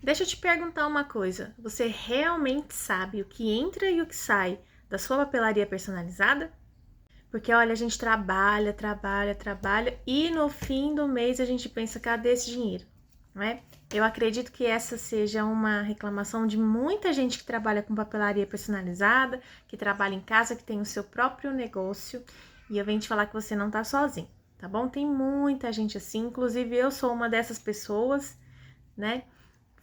Deixa eu te perguntar uma coisa. Você realmente sabe o que entra e o que sai da sua papelaria personalizada? Porque, olha, a gente trabalha, trabalha, trabalha e no fim do mês a gente pensa, cadê esse dinheiro? Não é? Eu acredito que essa seja uma reclamação de muita gente que trabalha com papelaria personalizada, que trabalha em casa, que tem o seu próprio negócio. E eu venho te falar que você não tá sozinho, tá bom? Tem muita gente assim, inclusive eu sou uma dessas pessoas, né?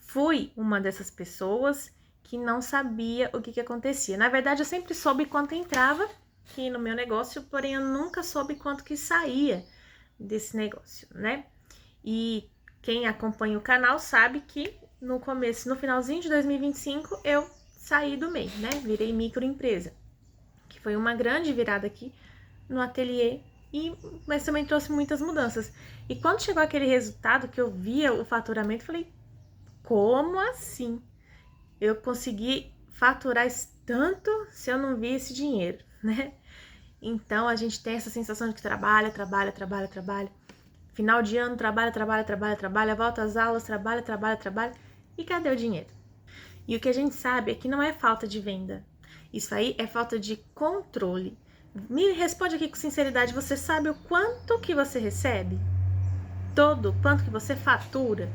Fui uma dessas pessoas que não sabia o que acontecia. Na verdade, eu sempre soube quanto entrava aqui no meu negócio, porém eu nunca soube quanto que saía desse negócio, né? E quem acompanha o canal sabe que no começo, no finalzinho de 2025, eu saí do MEI, né? Virei microempresa, que foi uma grande virada aqui no ateliê, mas também trouxe muitas mudanças. E quando chegou aquele resultado que eu via o faturamento, falei, como assim? Eu consegui faturar tanto se eu não vi esse dinheiro, né? Então a gente tem essa sensação de que trabalha, trabalha, trabalha, trabalha. Final de ano, trabalha, trabalha, trabalha, trabalha, volta às aulas, trabalha, trabalha, trabalha. E cadê o dinheiro? E o que a gente sabe é que não é falta de venda. Isso aí é falta de controle. Me responde aqui com sinceridade, você sabe o quanto que você recebe? Quanto que você fatura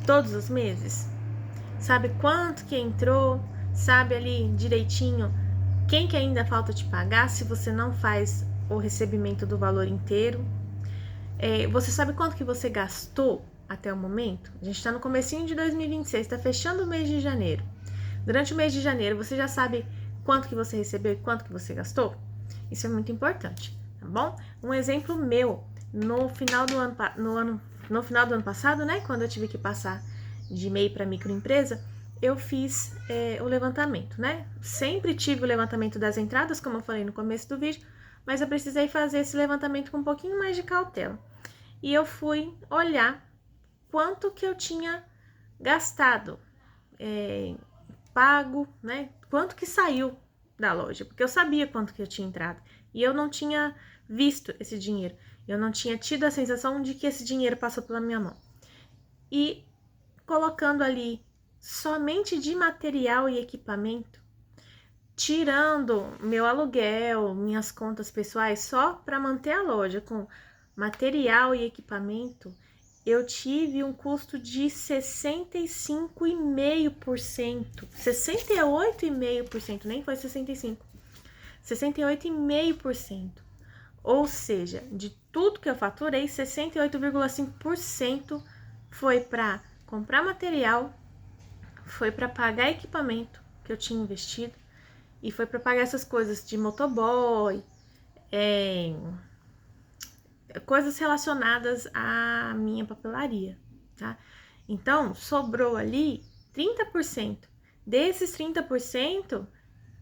todos os meses? Sabe quanto que entrou? Sabe ali direitinho quem que ainda falta te pagar se você não faz o recebimento do valor inteiro? Você sabe quanto que você gastou até o momento? A gente está no comecinho de 2026, está fechando o mês de janeiro. Durante o mês de janeiro, você já sabe quanto que você recebeu e quanto que você gastou? Isso é muito importante, tá bom? Um exemplo meu, no final do ano passado, né, quando eu tive que passar de MEI para microempresa, eu fiz o levantamento, né? Sempre tive o levantamento das entradas, como eu falei no começo do vídeo, mas eu precisei fazer esse levantamento com um pouquinho mais de cautela. E eu fui olhar quanto que eu tinha gastado, pago, né? Quanto que saiu da loja, porque eu sabia quanto que eu tinha entrado. E eu não tinha visto esse dinheiro. Eu não tinha tido a sensação de que esse dinheiro passou pela minha mão. E colocando ali somente de material e equipamento, tirando meu aluguel, minhas contas pessoais, só para manter a loja com material e equipamento, eu tive um custo de 65,5%, 68,5%, nem foi 65%, 68,5%. Ou seja, de tudo que eu faturei, 68,5% foi para comprar material, foi para pagar equipamento que eu tinha investido e foi para pagar essas coisas de motoboy, coisas relacionadas à minha papelaria, tá? Então, sobrou ali 30%. Desses 30%,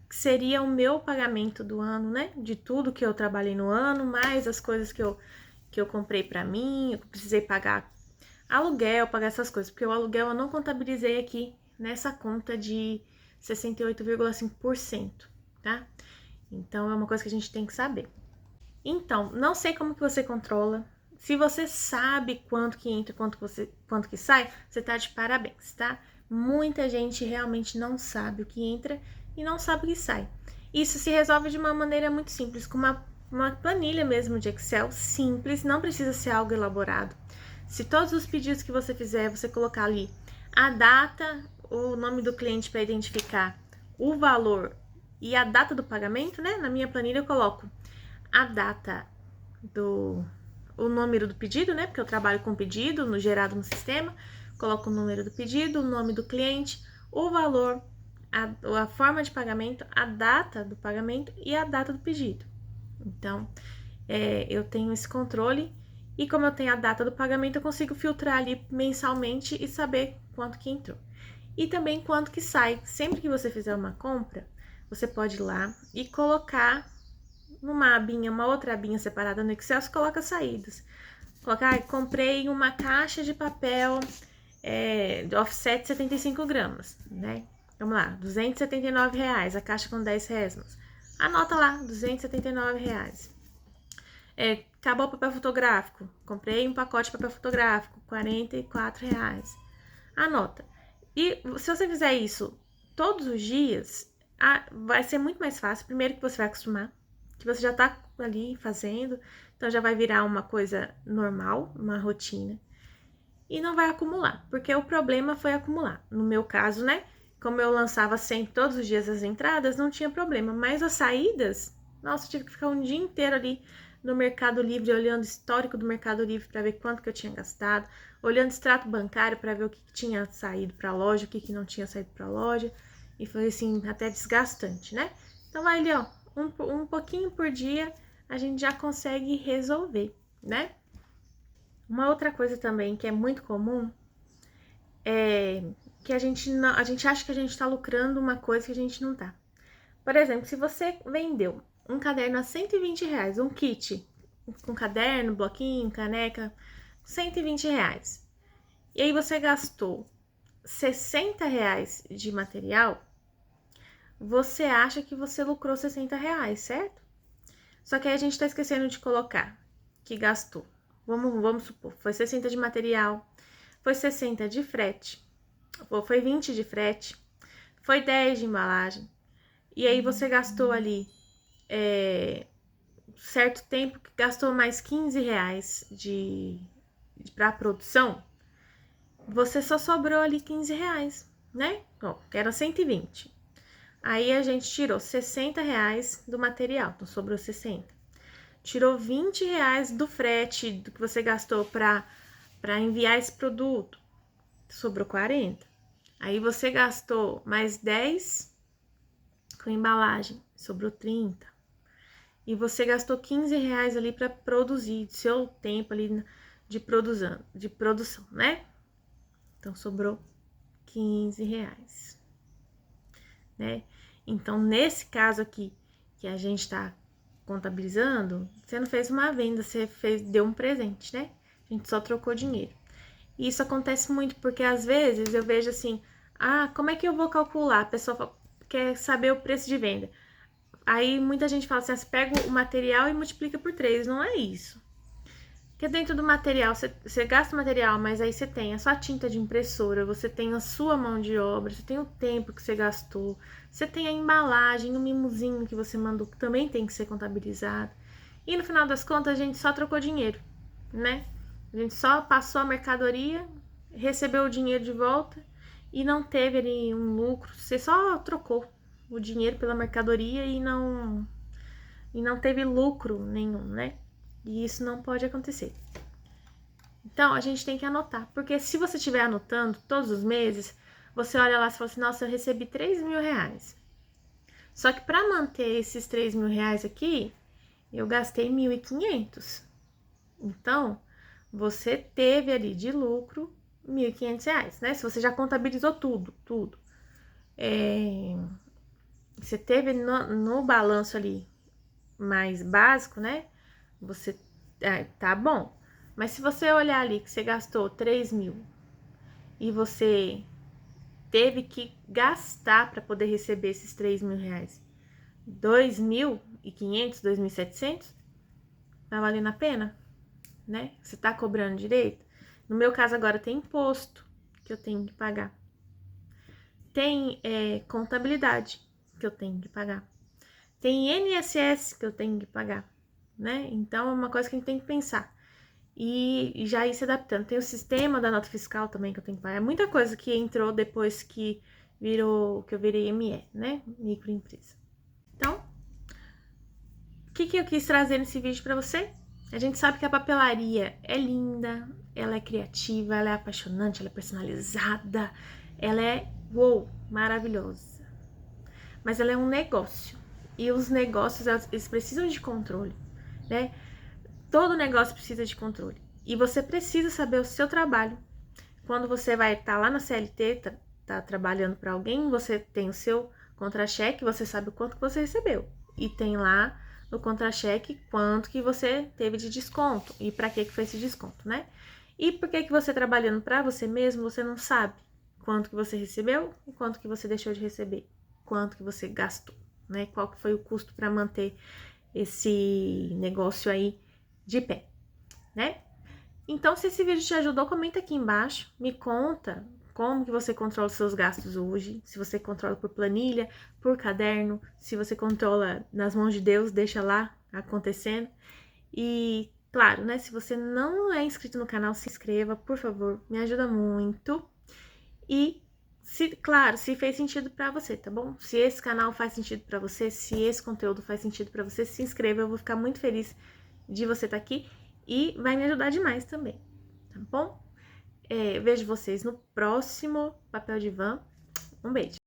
seria o meu pagamento do ano, né? De tudo que eu trabalhei no ano, mais as coisas que eu comprei para mim, eu precisei pagar aluguel, pagar essas coisas, porque o aluguel eu não contabilizei aqui nessa conta de 68,5%, tá? Então, é uma coisa que a gente tem que saber. Então, não sei como que você controla. Se você sabe quanto que entra, quanto que sai, você tá de parabéns, tá? Muita gente realmente não sabe o que entra e não sabe o que sai. Isso se resolve de uma maneira muito simples, com uma planilha mesmo de Excel simples, não precisa ser algo elaborado. Se todos os pedidos que você fizer, você colocar ali a data, o nome do cliente para identificar o valor e a data do pagamento, né? Na minha planilha eu coloco a data o número do pedido, né? Porque eu trabalho com pedido no gerado no sistema. Coloco o número do pedido, o nome do cliente, o valor, a forma de pagamento, a data do pagamento e a data do pedido. Então, eu tenho esse controle e como eu tenho a data do pagamento, eu consigo filtrar ali mensalmente e saber quanto que entrou. E também quanto que sai. Sempre que você fizer uma compra, você pode ir lá e colocar numa abinha, uma outra abinha separada no Excel, você coloca saídas. Colocar, comprei uma caixa de papel de offset 75 gramas, né? Vamos lá, R$279, a caixa com 10 resmas. Anota lá, R$279. Acabou o papel fotográfico, comprei um pacote de papel fotográfico, R$44. Anota. E se você fizer isso todos os dias, vai ser muito mais fácil. Primeiro que você vai acostumar, que você já tá ali fazendo, então já vai virar uma coisa normal, uma rotina. E não vai acumular, porque o problema foi acumular. No meu caso, né? Como eu lançava sempre, todos os dias as entradas, não tinha problema. Mas as saídas, nossa, eu tive que ficar um dia inteiro ali no Mercado Livre, olhando o histórico do Mercado Livre para ver quanto que eu tinha gastado, olhando extrato bancário para ver o que tinha saído para a loja, o que não tinha saído para a loja. E foi assim, até desgastante, né? Então vai ali, ó, um pouquinho por dia, a gente já consegue resolver, né? Uma outra coisa também que é muito comum é que a gente acha que a gente tá lucrando uma coisa que a gente não tá. Por exemplo, se você vendeu um caderno a R$ 120, um kit com caderno, bloquinho, caneca, R$ 120. E aí você gastou R$ 60 de material, você acha que você lucrou R$ 60, certo? Só que aí a gente tá esquecendo de colocar que gastou. Vamos supor, foi 60 de material, foi 60 de frete, foi 20 de frete, foi 10 de embalagem. E aí você gastou ali certo tempo, que gastou mais R$ 15 para produção, você só sobrou ali R$ 15, né? Bom, que era 120. Aí a gente tirou R$ 60 do material, então sobrou 60. Tirou R$ 20 do frete, do que você gastou para enviar esse produto, sobrou 40. Aí você gastou mais 10 com embalagem, sobrou 30. E você gastou R$ 15 ali para produzir, seu tempo ali de produção, né? Então sobrou R$ 15, né? Então, nesse caso aqui que a gente tá contabilizando, você não fez uma venda, você deu um presente, né? A gente só trocou dinheiro. E isso acontece muito porque às vezes eu vejo assim, como é que eu vou calcular? A pessoa quer saber o preço de venda. Aí muita gente fala assim, você pega o material e multiplica por 3. Não é isso. Porque dentro do material, você gasta o material, mas aí você tem a sua tinta de impressora, você tem a sua mão de obra, você tem o tempo que você gastou, você tem a embalagem, o mimosinho que você mandou, que também tem que ser contabilizado. E no final das contas, a gente só trocou dinheiro, né? A gente só passou a mercadoria, recebeu o dinheiro de volta e não teve ali um lucro. Você só trocou o dinheiro pela mercadoria e não teve lucro nenhum, né? E isso não pode acontecer. Então, a gente tem que anotar. Porque se você estiver anotando todos os meses, você olha lá e fala assim, nossa, eu recebi R$ 3.000. Só que para manter esses R$ 3.000 aqui, eu gastei 1.500. Então, você teve ali de lucro R$ 1.500, né? Se você já contabilizou tudo. Você teve no balanço ali mais básico, né? Você tá bom. Mas se você olhar ali que você gastou 3.000 e você teve que gastar para poder receber esses R$ 3.000, 2.500, 2.700, tá valendo a pena, né? Você tá cobrando direito? No meu caso agora tem imposto que eu tenho que pagar. Tem contabilidade que eu tenho que pagar. Tem INSS que eu tenho que pagar, né? Então é uma coisa que a gente tem que pensar. E já ir se adaptando. Tem o sistema da nota fiscal também que eu tenho que pagar. É muita coisa que entrou depois que eu virei ME, né? Microempresa. Então, o que eu quis trazer nesse vídeo para você? A gente sabe que a papelaria é linda, ela é criativa, ela é apaixonante, ela é personalizada, ela é maravilhosa. Mas ela é um negócio. E os negócios, eles precisam de controle, né? Todo negócio precisa de controle. E você precisa saber o seu trabalho. Quando você vai estar lá na CLT, tá trabalhando para alguém, você tem o seu contra-cheque, você sabe o quanto que você recebeu. E tem lá no contra-cheque quanto que você teve de desconto e para que foi esse desconto, né? E por que você trabalhando para você mesmo, você não sabe quanto que você recebeu e quanto que você deixou de receber, quanto que você gastou, né? Qual que foi o custo para manter esse negócio aí de pé, né? Então, se esse vídeo te ajudou, comenta aqui embaixo, me conta como que você controla os seus gastos hoje, se você controla por planilha, por caderno, se você controla nas mãos de Deus, deixa lá acontecendo. E, claro, né, se você não é inscrito no canal, se inscreva, por favor, me ajuda muito. E, claro, se fez sentido pra você, tá bom? Se esse canal faz sentido pra você, se esse conteúdo faz sentido pra você, se inscreva, eu vou ficar muito feliz de você estar aqui e vai me ajudar demais também, tá bom? Vejo vocês no próximo Papel de Van. Um beijo!